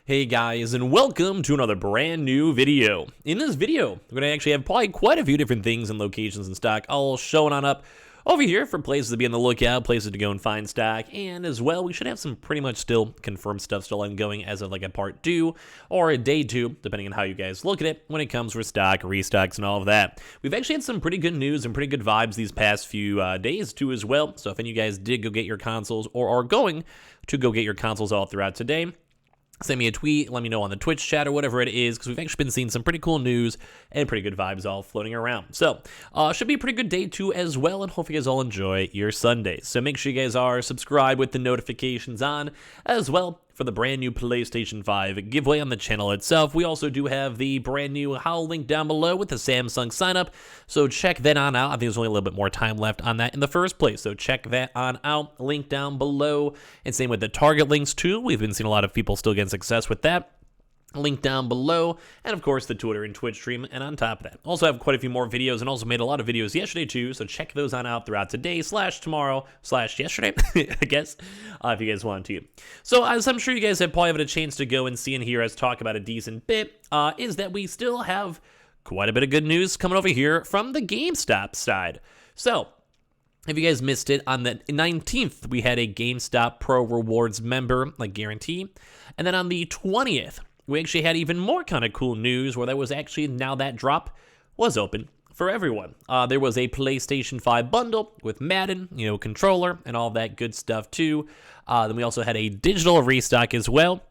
Hey guys, and welcome to another brand new video. In this video, we're going to actually have probably quite a few different things and locations in stock all showing on up over here for places to be on the lookout, places to go and find stock, and as well, we should have some pretty much still confirmed stuff still ongoing as of like a part 2 or a day 2, depending on how you guys look at it when it comes for stock, restocks, and all of that. We've actually had some pretty good news and pretty good vibes these past few days too as well, so if any of you guys did go get your consoles or are going to go get your consoles all throughout today, send me a tweet, let me know on the Twitch chat or whatever it is, because we've actually been seeing some pretty cool news and pretty good vibes all floating around. So, should be a pretty good day too as well, and hope you guys all enjoy your Sundays. So make sure you guys are subscribed with the notifications on as well for the brand new PlayStation 5 giveaway on the channel itself. We also do have the brand new Howl link down below with the Samsung sign up, so check that on out. I think there's only a little bit more time left on that in the first place, so check that on out. Link down below, and same with the Target links too. We've been seeing a lot of people still getting success with that. Link down below, and of course the Twitter and Twitch stream, and on top of that, also have quite a few more videos, and also made a lot of videos yesterday too, so check those on out throughout today, / tomorrow, / yesterday, I guess, if you guys want to. So, as I'm sure you guys have probably had a chance to go and see and hear us talk about a decent bit, is that we still have quite a bit of good news coming over here from the GameStop side. So, if you guys missed it, on the 19th, we had a GameStop Pro Rewards member, like guarantee, and then on the 20th, we actually had even more kind of cool news where that was actually, now that drop was open for everyone. There was a PlayStation 5 bundle with Madden, controller, and all that good stuff too. Then we also had a digital restock as well.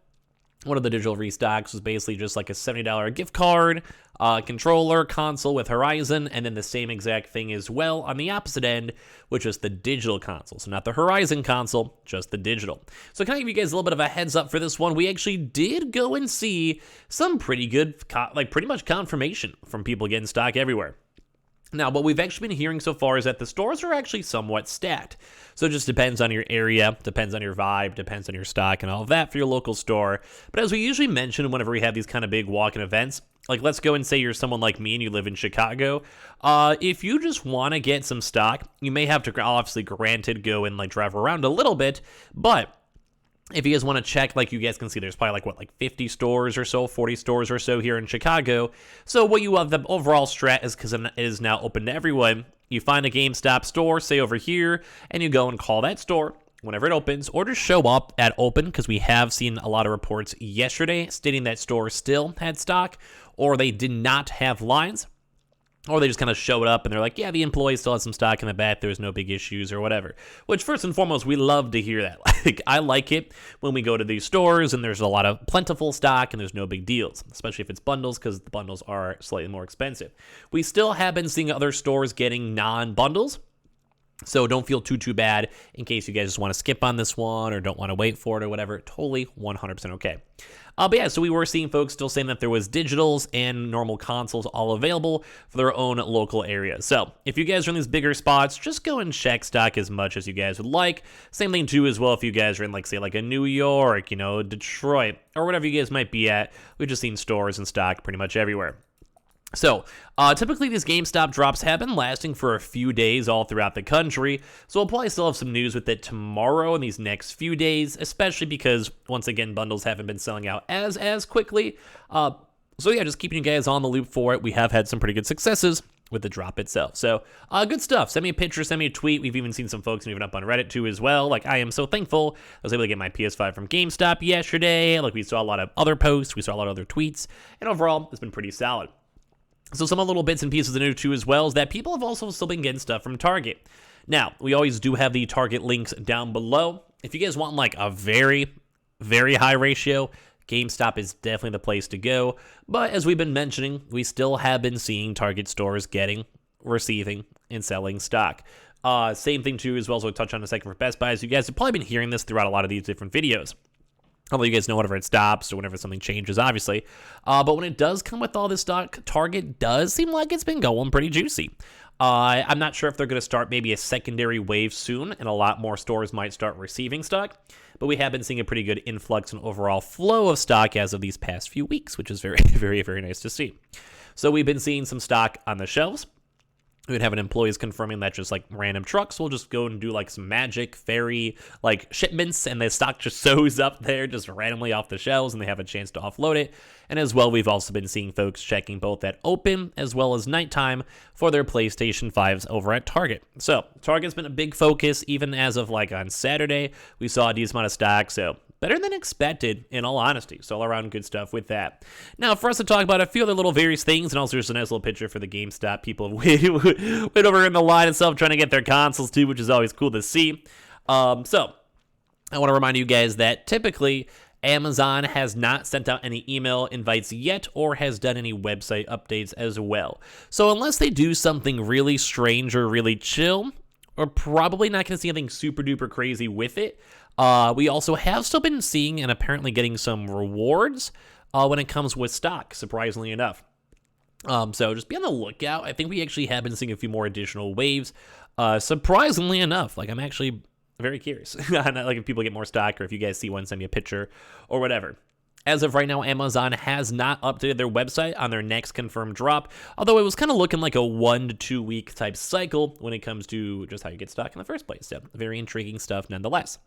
One of the digital restocks was basically just like a $70 gift card, controller, console with Horizon, and then the same exact thing as well on the opposite end, which is the digital console. So not the Horizon console, just the digital. So can I give you guys a little bit of a heads up for this one? We actually did go and see some pretty good, pretty much confirmation from people getting stock everywhere. Now, what we've actually been hearing so far is that the stores are actually somewhat stacked. So it just depends on your area, depends on your vibe, depends on your stock and all of that for your local store. But as we usually mention whenever we have these kind of big walk-in events, like let's go and say you're someone like me and you live in Chicago, if you just want to get some stock, you may have to obviously granted go and drive around a little bit, but if you guys want to check, you guys can see there's probably 50 stores or so, 40 stores or so here in Chicago. So what you have, the overall strat is, because it is now open to everyone, you find a GameStop store, say over here, and you go and call that store whenever it opens, or just show up at open, because we have seen a lot of reports yesterday stating that stores still had stock, or they did not have lines. Or they just kind of showed up and they're like, yeah, the employees still have some stock in the back, there's no big issues or whatever. Which, first and foremost, we love to hear that. I like it when we go to these stores and there's a lot of plentiful stock and there's no big deals, especially if it's bundles, because the bundles are slightly more expensive. We still have been seeing other stores getting non-bundles, so don't feel too bad in case you guys just want to skip on this one or don't want to wait for it or whatever. Totally 100% okay. But yeah, so we were seeing folks still saying that there was digitals and normal consoles all available for their own local areas. So if you guys are in these bigger spots, just go and check stock as much as you guys would like. Same thing too as well if you guys are in say a New York, Detroit, or whatever you guys might be at. We've just seen stores and stock pretty much everywhere. So, typically these GameStop drops have been lasting for a few days all throughout the country, so we'll probably still have some news with it tomorrow and these next few days, especially because, once again, bundles haven't been selling out as quickly. So yeah, just keeping you guys on the loop for it. We have had some pretty good successes with the drop itself. So, good stuff. Send me a picture, send me a tweet. We've even seen some folks moving up on Reddit too as well. I am so thankful I was able to get my PS5 from GameStop yesterday. We saw a lot of other posts, we saw a lot of other tweets, and overall, it's been pretty solid. So some little bits and pieces of news too as well is that people have also still been getting stuff from Target. Now, we always do have the Target links down below. If you guys want a very, very high ratio, GameStop is definitely the place to go. But as we've been mentioning, we still have been seeing Target stores receiving, and selling stock. Same thing too as well, so we'll touch on in a second for Best Buy. As you guys have probably been hearing this throughout a lot of these different videos. Although you guys know whenever it stops or whenever something changes, obviously. But when it does come with all this stock, Target does seem like it's been going pretty juicy. I'm not sure if they're going to start maybe a secondary wave soon, and a lot more stores might start receiving stock. But we have been seeing a pretty good influx and overall flow of stock as of these past few weeks, which is very, very, very nice to see. So we've been seeing some stock on the shelves. We would have an employees confirming that just like random trucks will just go and do like some magic fairy like shipments, and the stock just shows up there just randomly off the shelves and they have a chance to offload it. And as well, we've also been seeing folks checking both at open as well as nighttime for their PlayStation 5s over at Target. So Target's been a big focus. Even as of like on Saturday, we saw a decent amount of stock. So better than expected, in all honesty. So all around good stuff with that. Now, for us to talk about a few other little various things, and also just a nice little picture for the GameStop people went over in the line itself trying to get their consoles too, which is always cool to see. So I want to remind you guys that typically Amazon has not sent out any email invites yet or has done any website updates as well. So unless they do something really strange or really chill, we're probably not going to see anything super duper crazy with it. We also have still been seeing and apparently getting some rewards when it comes with stock, surprisingly enough. So just be on the lookout. I think we actually have been seeing a few more additional waves, surprisingly enough. Like, I'm actually very curious. Like, if people get more stock or if you guys see one, send me a picture or whatever. As of right now, Amazon has not updated their website on their next confirmed drop, although it was kind of looking like a 1 to 2 week type cycle when it comes to just how you get stock in the first place. So very intriguing stuff nonetheless.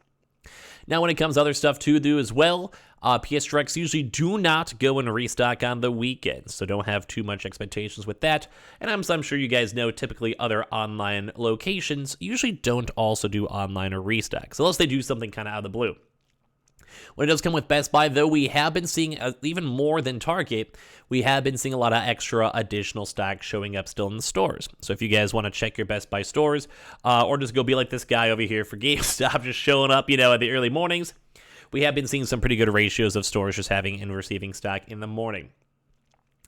Now, when it comes to other stuff to do as well, PS Directs usually do not go and restock on the weekends, so don't have too much expectations with that. And I'm sure you guys know typically other online locations usually don't also do online or restocks, unless they do something kind of out of the blue. When it does come with Best Buy, though, we have been seeing, even more than Target, we have been seeing a lot of extra additional stock showing up still in the stores. So if you guys want to check your Best Buy stores, or just go be like this guy over here for GameStop, just showing up, at the early mornings, we have been seeing some pretty good ratios of stores just having and receiving stock in the morning.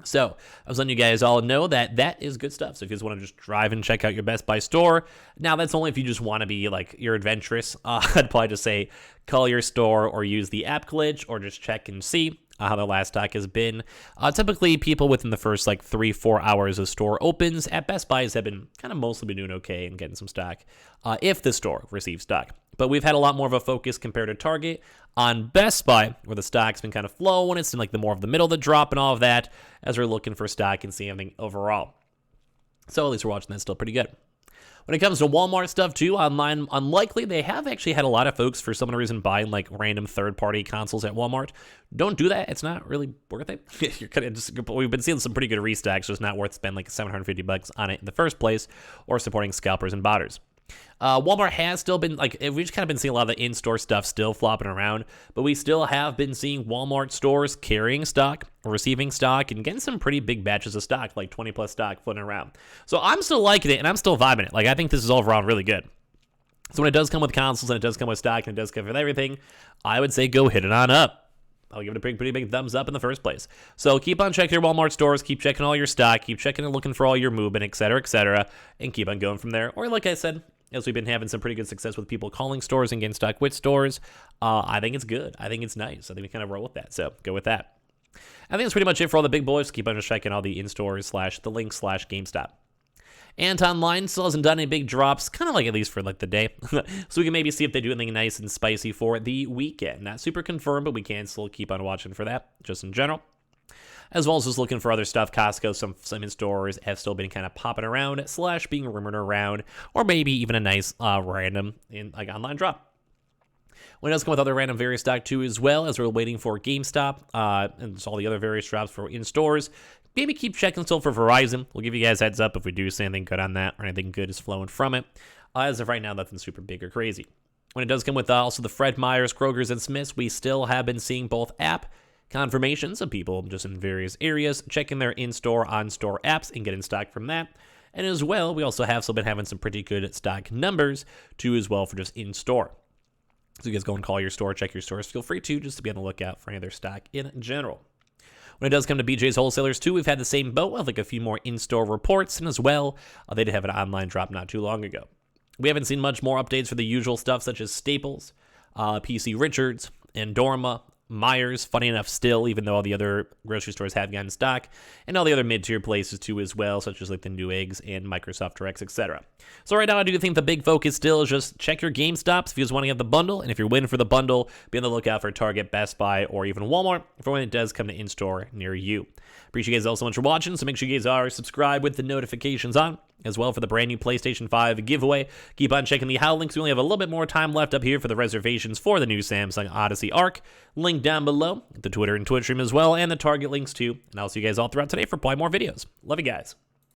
So I was letting you guys all know that that is good stuff. So if you just want to just drive and check out your Best Buy store, now that's only if you just want to be like, you're adventurous. I'd probably just say call your store or use the app glitch or just check and see how the last stock has been. Typically, people within the first like 3-4 hours of store opens at Best Buys have been kind of mostly been doing okay and getting some stock if the store receives stock. But we've had a lot more of a focus compared to Target on Best Buy, where the stock's been kind of flow and it's in like the more of the middle of the drop and all of that, as we're looking for stock and seeing everything overall. So at least we're watching that still pretty good. When it comes to Walmart stuff too, online, unlikely, they have actually had a lot of folks for some reason buying like random third-party consoles at Walmart. Don't do that. It's not really worth it. You're kind of just, we've been seeing some pretty good restocks, so it's not worth spending like $750 on it in the first place or supporting scalpers and botters. Walmart has still been, like, we've just kind of been seeing a lot of the in-store stuff still flopping around, but we still have been seeing Walmart stores carrying stock, receiving stock, and getting some pretty big batches of stock, like 20 plus stock floating around. So I'm still liking it, and I'm still vibing it. Like, I think this is overall really good. So when it does come with consoles, and it does come with stock, and it does come with everything, I would say go hit it on up. I'll give it a pretty big thumbs up in the first place. So keep on checking your Walmart stores, keep checking all your stock, keep checking and looking for all your movement, etc., and keep on going from there. Or like I said, as we've been having some pretty good success with people calling stores and getting stock with stores, I think it's good. I think it's nice. I think we kind of roll with that. So go with that. I think that's pretty much it for all the big boys. Keep on just checking all the in-stores / the link / GameStop. And online still hasn't done any big drops, kind of like at least for like the day. So we can maybe see if they do anything nice and spicy for the weekend. Not super confirmed, but we can still keep on watching for that, just in general. As well as just looking for other stuff. Costco, some in stores have still been kind of popping around / being rumored around, or maybe even a nice random like online drop. When it does come with other random various stock too, as well as we're waiting for GameStop and all the other various drops for in stores. Maybe keep checking still for Verizon. We'll give you guys heads up if we do see anything good on that or anything good is flowing from it. As of right now, nothing super big or crazy. When it does come with also the Fred Meyers, Kroger's, and Smiths, we still have been seeing both app confirmations of people just in various areas checking their in-store, on-store apps and getting stock from that. And as well, we also have still been having some pretty good stock numbers too as well for just in-store. So you guys go and call your store, check your stores. Feel free to just to be on the lookout for any of their stock in general. When it does come to BJ's Wholesalers too, we've had the same boat of like a few more in-store reports, and as well, they did have an online drop not too long ago. We haven't seen much more updates for the usual stuff such as Staples, PC Richards, Endorma, Myers, funny enough still, even though all the other grocery stores have gotten stock, and all the other mid-tier places too as well, such as like the Newegg's and Microsoft Directs, etc. So right now I do think the big focus still is just check your GameStops if you just want to get the bundle, and if you're waiting for the bundle, be on the lookout for Target, Best Buy, or even Walmart for when it does come to in-store near you. Appreciate you guys all so much for watching, so make sure you guys are subscribed with the notifications on, as well for the brand new PlayStation 5 giveaway. Keep on checking the how links. We only have a little bit more time left up here for the reservations for the new Samsung Odyssey Arc. Link down below, the Twitter and Twitch stream as well, and the Target links too. And I'll see you guys all throughout today for probably more videos. Love you guys.